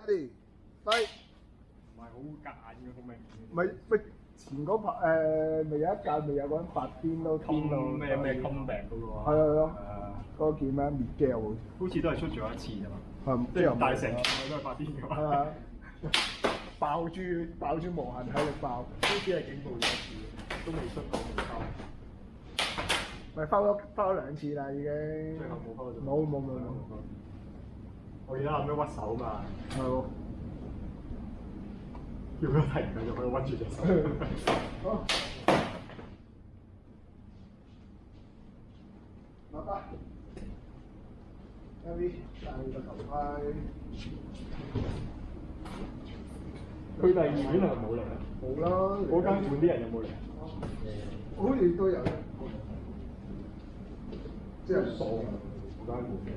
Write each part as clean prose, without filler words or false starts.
Ready，飛。唔係好夾硬嘅，好明顯。咪前嗰排咪有一屆咪有個人發癲都癲到咩襟病嗰個啊？係咯，嗰個叫咩？Miguel 好似都係出咗一次啫嘛。係即係大成場都係發癲嘅嘛。係啊，爆住無限體力爆，好似係警報咗一次，都未出過未收。咪翻咗兩次啦已經。最後冇翻咗。冇。我而家諗緊屈手嘛。係喎。叫佢停佢就可以屈住隻手。好。落得。Heavy，帶個頭盔。佢第二院係冇嚟啊？冇啦。嗰間館啲人有冇嚟？好似都有。即係傻㗎，嗰間館嘅，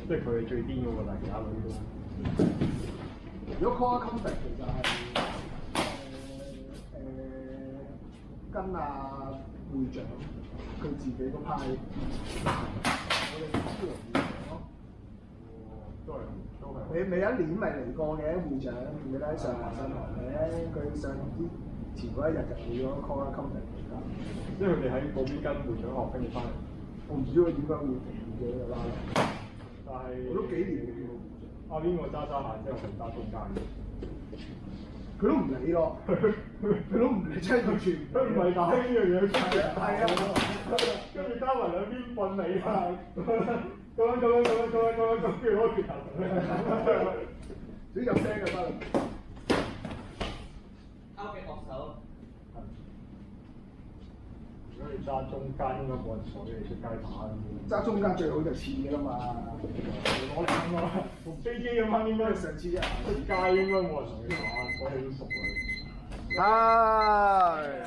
即係佢係最癲嗰個，但係其他嗰啲都。如果 Core Combat 其實係跟阿會長佢自己個派，我哋超人會長咯。都係。你有一年咪嚟過嘅會長，記得喺上華新堂嘅，佢上前嗰一日就去咗 Core Combat 嚟㗎。即係佢哋喺嗰邊跟會長學，跟住翻嚟。我唔知佢點解會停嘅啦。但係我都幾年嘅喎。阿邊個揸下之後佢揸中間嘅。佢都唔理咯，佢都唔理，真係完全唔佢唔係打呢樣嘢出嚟。係啊，跟住加埋兩邊棍尾啊，咁樣，跟住攞拳頭。只有聲就得啦。勾嘅樂手。如果你揸中間應該冇人鎖你出街打咁。揸中間最好就似嘅啦嘛。攞兩個，同飛機咁樣應該上次啊，出街應該冇人同你打，所以都熟啦。係。